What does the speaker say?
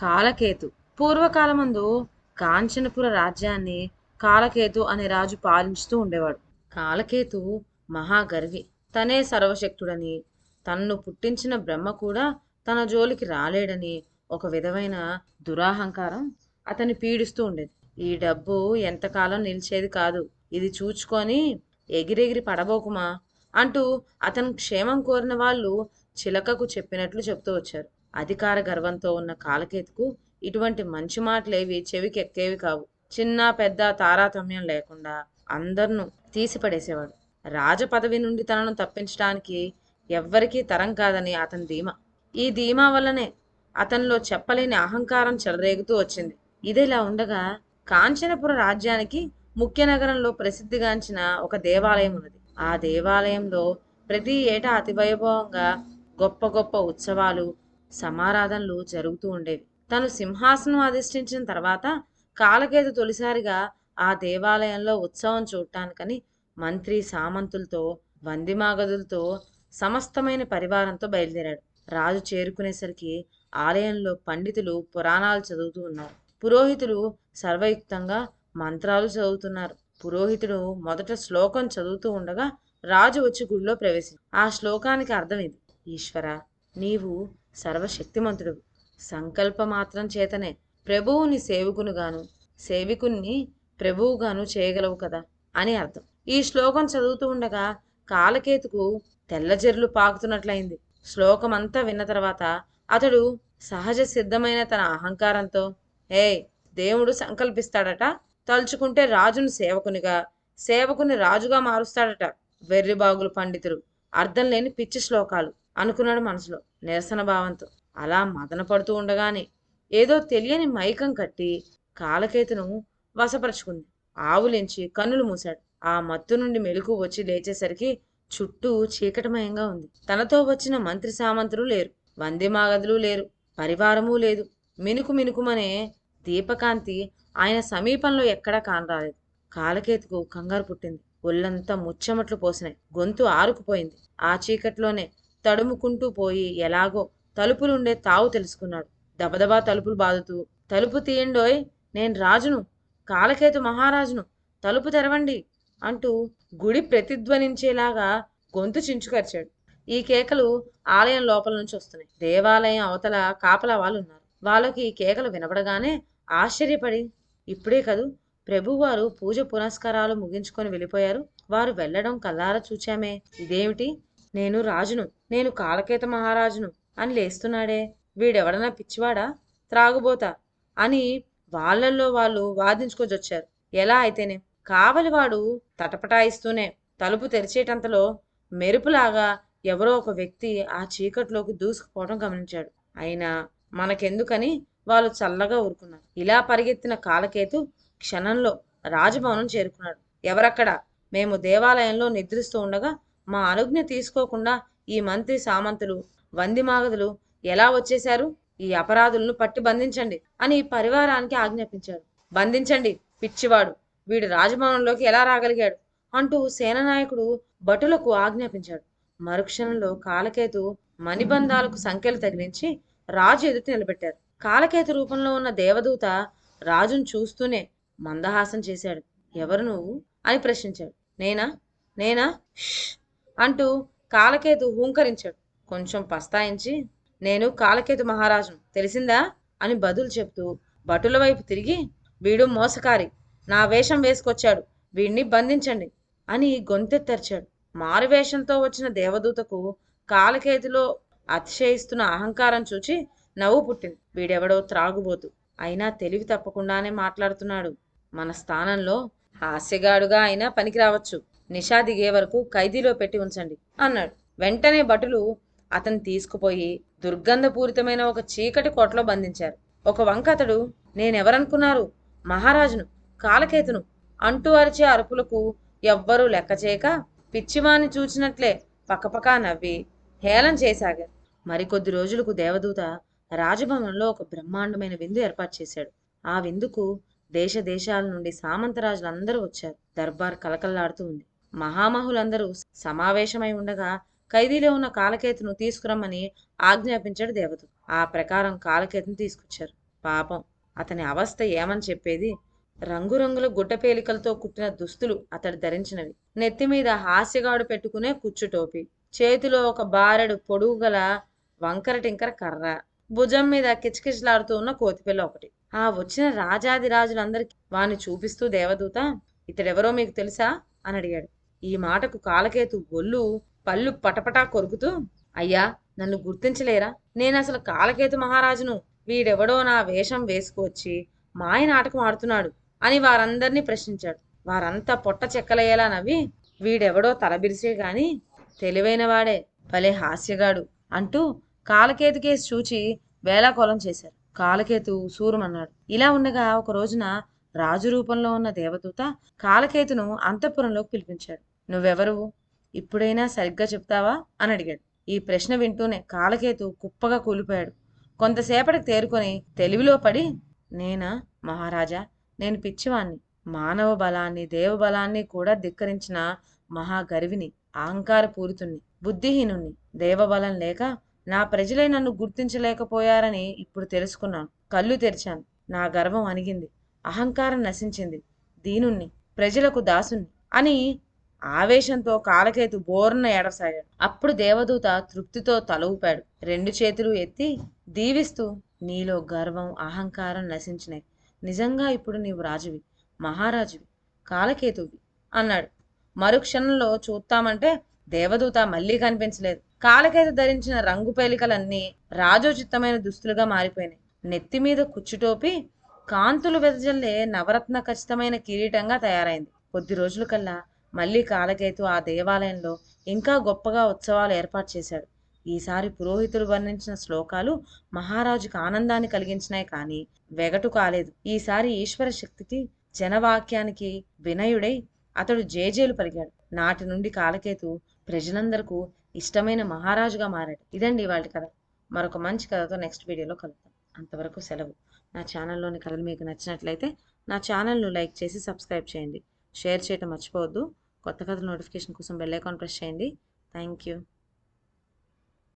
కాలకేతు పూర్వకాలమందు కాంచనపుర రాజ్యాన్ని కాలకేతు అనే రాజు పాలించుతూ ఉండేవాడు. కాలకేతు మహాగర్వి. తనే సర్వశక్తుడని, తన్ను పుట్టించిన బ్రహ్మ కూడా తన జోలికి రాలేడని ఒక విధమైన దురాహంకారం అతన్ని పీడిస్తూ ఉండేది. ఈ డబ్బు ఎంతకాలం నిలిచేది కాదు, ఇది చూచుకొని ఎగిరెగిరి పడబోకుమా అంటూ అతను క్షేమం కోరిన వాళ్ళు చిలకకు చెప్పినట్లు చెప్తూ వచ్చారు. అధికార గర్వంతో ఉన్న కాలకేతుకు ఇటువంటి మంచి మాటలేవి చెవికి ఎక్కేవి కావు. చిన్న పెద్ద తారతమ్యం లేకుండా అందర్ను తీసిపడేసేవాడు. రాజపదవి నుండి తనను తప్పించడానికి ఎవ్వరికీ తరం కాదని అతని ధీమా. ఈ ధీమా వల్లనే అతనిలో చెప్పలేని అహంకారం చెలరేగుతూ వచ్చింది. ఇదిలా ఉండగా కాంచనపుర రాజ్యానికి ముఖ్య నగరంలో ప్రసిద్ధిగాంచిన ఒక దేవాలయం ఉన్నది. ఆ దేవాలయంలో ప్రతి ఏటా అతి వైభవంగా గొప్ప గొప్ప ఉత్సవాలు, సమారాధనలు జరుగుతూ ఉండేవి. తను సింహాసనం అధిష్ఠించిన తర్వాత కాలకేతు తొలిసారిగా ఆ దేవాలయంలో ఉత్సవం చూడటానికని మంత్రి సామంతులతో, వందిమాగదులతో, సమస్తమైన పరివారంతో బయలుదేరాడు. రాజు చేరుకునేసరికి ఆలయంలో పండితులు పురాణాలు చదువుతూ ఉన్నారు. పురోహితులు సర్వయుక్తంగా మంత్రాలు చదువుతున్నారు. పురోహితుడు మొదట శ్లోకం చదువుతూ ఉండగా రాజు వచ్చి గుడిలో ప్రవేశించాడు. ఆ శ్లోకానికి అర్థం ఇది: ఈశ్వర, నీవు సర్వశక్తిమంతుడు, సంకల్ప మాత్రం చేతనే ప్రభువుని సేవకునుగాను, సేవికుణ్ణి ప్రభువుగాను చేయగలవు కదా అని అర్థం. ఈ శ్లోకం చదువుతూ ఉండగా కాలకేతుకు తెల్లజెర్లు పాకుతున్నట్లయింది. శ్లోకమంతా విన్న తర్వాత అతడు సహజ సిద్ధమైన తన అహంకారంతో, దేవుడు సంకల్పిస్తాడట, తలుచుకుంటే రాజును సేవకునిగా, సేవకుని రాజుగా మారుస్తాడట. వెర్రిబాగులు పండితులు, అర్థం లేని పిచ్చి శ్లోకాలు అనుకున్నాడు మనసులో నిరసన భావంతో. అలా మదన పడుతూ ఉండగానే ఏదో తెలియని మైకం కట్టి కాలకేతును వశపరుచుకుంది. ఆవులించి కన్నులు మూశాడు. ఆ మత్తు నుండి మెలకు వచ్చి లేచేసరికి చుట్టూ చీకటమయంగా ఉంది. తనతో వచ్చిన మంత్రి సామంతులు లేరు, వందిమాగదులు లేరు, పరివారమూ లేదు. మినుకు మినుకుమనే దీపకాంతి ఆయన సమీపంలో ఎక్కడా కానరాలేదు. కాలకేతుకు కంగారు పుట్టింది. ఒళ్ళంతా ముచ్చెమట్లు పోసినాయి. గొంతు ఆరుకుపోయింది. ఆ చీకట్లోనే తడుముకుంటూ పోయి ఎలాగో తలుపులుండే తావు తెలుసుకున్నాడు. దబదబా తలుపులు బాదుతూ, తలుపు తీయండోయ్, నేను రాజును, కాలకేతు మహారాజును, తలుపు తెరవండి అంటూ గుడి ప్రతిధ్వనించేలాగా గొంతు చించుకరిచాడు. ఈ కేకలు ఆలయం లోపల నుంచి వస్తున్నాయి. దేవాలయం అవతల కాపలా వాళ్ళు ఉన్నారు. వాళ్ళకి ఈ కేకలు వినపడగానే ఆశ్చర్యపడి, ఇప్పుడే కదూ ప్రభువారు పూజ పునస్కారాలు ముగించుకొని వెళ్ళిపోయారు, వారు వెళ్ళడం కల్లారా చూచామే, ఇదేమిటి? నేను రాజును, నేను కాలకేత మహారాజును అని లేస్తున్నాడే, వీడెవడన్నా పిచ్చివాడా, త్రాగుబోతా అని వాళ్ళల్లో వాళ్ళు వాదించుకొచ్చొచ్చారు. ఎలా అయితేనే కావలివాడు తటపటాయిస్తూనే తలుపు తెరిచేటంతలో మెరుపులాగా ఎవరో ఒక వ్యక్తి ఆ చీకట్లోకి దూసుకుపోవడం గమనించాడు. అయినా మనకెందుకని వాళ్ళు చల్లగా ఊరుకున్నారు. ఇలా పరిగెత్తిన కాలకేతు క్షణంలో రాజభవనం చేరుకున్నాడు. ఎవరక్కడ? మేము దేవాలయంలో నిద్రిస్తూ ఉండగా మా అనుజ్ఞ తీసుకోకుండా ఈ మంత్రి సామంతులు, వందిమాగదులు ఎలా వచ్చేశారు? ఈ అపరాధులను పట్టి బంధించండి అని పరివారానికి ఆజ్ఞాపించాడు. బంధించండి, పిచ్చివాడు, వీడు రాజభవనంలోకి ఎలా రాగలిగాడు అంటూ సేననాయకుడు భటులకు ఆజ్ఞాపించాడు. మరుక్షణంలో కాలకేతు మణిబంధాలకు సంఖ్యలు తగిలించి రాజు ఎదుట నిలబెట్టారు. కాలకేతు రూపంలో ఉన్న దేవదూత రాజును చూస్తూనే మందహాసం చేశాడు. ఎవరు నువ్వు అని ప్రశ్నించాడు. నేనా నేనా అంటూ కాలకేతు హూంకరించాడు. కొంచెం పస్తాయించి, నేను కాలకేతు మహారాజును, తెలిసిందా అని బదులు చెప్తూ భటుల వైపు తిరిగి, వీడు మోసకారి, నా వేషం వేసుకొచ్చాడు, వీడిని బంధించండి అని గొంతెత్తర్చాడు. మారువేషంతో వచ్చిన దేవదూతకు కాలకేతులో అతిశయిస్తున్న అహంకారం చూచి నవ్వు పుట్టింది. వీడెవడో త్రాగుబోతు, అయినా తెలివి తప్పకుండానే మాట్లాడుతున్నాడు. మన స్థానంలో హాస్యగాడుగా అయినా పనికి రావచ్చు. నిషా దిగే వరకు ఖైదీలో పెట్టి ఉంచండి అన్నాడు. వెంటనే భటులు అతన్ని తీసుకుపోయి దుర్గంధపూరితమైన ఒక చీకటి కోటలో బంధించారు. ఒక వంక అతడు, నేనెవరనుకున్నారు, మహారాజును, కాలకేతును అంటూ అరిచే అరుపులకు ఎవ్వరూ లెక్క చేయక పిచ్చివాణ్ణి చూచినట్లే పక్కపక్క నవ్వి హేళన చేశాగారు. మరికొద్ది రోజులకు దేవదూత రాజభవనంలో ఒక బ్రహ్మాండమైన విందు ఏర్పాటు చేశాడు. ఆ విందుకు దేశ దేశాల నుండి సామంతరాజులందరూ వచ్చారు. దర్బార్ కలకల్లాడుతూ ఉంది. మహామహులందరూ సమావేశమై ఉండగా ఖైదీలో ఉన్న కాలకేతును తీసుకురమ్మని ఆజ్ఞాపించాడు దేవదూత. ఆ ప్రకారం కాలకేతును తీసుకొచ్చారు. పాపం అతని అవస్థ ఏమని చెప్పేది. రంగురంగుల గుడ్డపేలికలతో కుట్టిన దుస్తులు అతడు ధరించినవి. నెత్తిమీద హాస్యగాడు పెట్టుకునే కుచ్చుటోపి, చేతిలో ఒక బారెడు పొడుగుగల వంకర టింకర కర్ర, భుజం మీద కిచకిచలాడుతూ ఉన్న కోతిపిల్ల ఒకటి. ఆ వచ్చిన రాజాది రాజులందరికీ వాణ్ణి చూపిస్తూ దేవదూత, ఇతడెవరో మీకు తెలుసా అని అడిగాడు. ఈ మాటకు కాలకేతు ఒళ్ళు పళ్ళు పటపటా కొరుకుతూ, అయ్యా, నన్ను గుర్తించలేరా? నేనసలు కాలకేతు మహారాజును. వీడెవడో నా వేషం వేసుకువచ్చి మాయ నాటకం ఆడుతున్నాడు అని వారందరినీ ప్రశ్నించాడు. వారంతా పొట్ట చెక్కలయ్యేలా నవ్వి, వీడెవడో తలబిరిసే గాని తెలివైనవాడే, భలే హాస్యగాడు అంటూ కాలకేతుకేసి చూచి వేలాకోలం చేశారు. కాలకేతు సూరమన్నాడు. ఇలా ఉండగా ఒక రోజున రాజు రూపంలో ఉన్న దేవదూత కాలకేతును అంతఃపురంలోకి పిలిపించాడు. నువ్వెవరు? ఇప్పుడైనా సరిగ్గా చెప్తావా అని అడిగాడు. ఈ ప్రశ్న వింటూనే కాలకేతు కుప్పగా కూలిపోయాడు. కొంతసేపటికి తేరుకొని తెలివిలో పడి, నేనా మహారాజా, నేను పిచ్చివాణ్ణి, మానవ బలాన్ని దేవబలాన్ని కూడా ధిక్కరించిన మహాగర్విని, అహంకార పూరితుణ్ణి, బుద్ధిహీనుణ్ణి. దేవబలం లేక నా ప్రజలే నన్ను గుర్తించలేకపోయారని ఇప్పుడు తెలుసుకున్నాను. కళ్ళు తెరిచాను. నా గర్వం అణిగింది, అహంకారం నశించింది. దీనుణ్ణి, ప్రజలకు దాసుణ్ణి అని ఆవేశంతో కాలకేతు బోర్న ఏడసాగాడు. అప్పుడు దేవదూత తృప్తితో తల ఊపాడు. రెండు చేతులు ఎత్తి దీవిస్తూ, నీలో గర్వం అహంకారం నశించినాయి. నిజంగా ఇప్పుడు నీవు రాజువి, మహారాజువి, కాలకేతువి అన్నాడు. మరుక్షణంలో చూస్తామంటే దేవదూత మళ్ళీ కనిపించలేదు. కాలకేతు ధరించిన రంగు పేలికలన్నీ రాజోచితమైన దుస్తులుగా మారిపోయినాయి. నెత్తి మీద కుచ్చుటోపి కాంతులు వెదజల్లే నవరత్న ఖచ్చితమైన కిరీటంగా తయారైంది. కొద్ది రోజుల కల్లా మళ్ళీ కాలకేతు ఆ దేవాలయంలో ఇంకా గొప్పగా ఉత్సవాలు ఏర్పాటు చేశాడు. ఈసారి పురోహితులు వర్ణించిన శ్లోకాలు మహారాజుకు ఆనందాన్ని కలిగించినాయి, కానీ వెగటు కాలేదు. ఈసారి ఈశ్వర శక్తికి జనవాక్యానికి వినయుడై అతడు జేజేలు పలికాడు. నాటి నుండి కాలకేతు ప్రజలందరకు ఇష్టమైన మహారాజుగా మారాడు. ఇదండి వాళ్ళ కథ. మరొక మంచి కథతో నెక్స్ట్ వీడియోలో కలుద్దాం. అంతవరకు సెలవు. నా ఛానల్లోని కథలు మీకు నచ్చినట్లయితే నా ఛానల్ను లైక్ చేసి సబ్స్క్రైబ్ చేయండి. షేర్ చేయటం మర్చిపోవద్దు. కొత్త కథల నోటిఫికేషన్ కోసం బెల్ ఐకాన్ ప్రెస్ చేయండి. Thank you.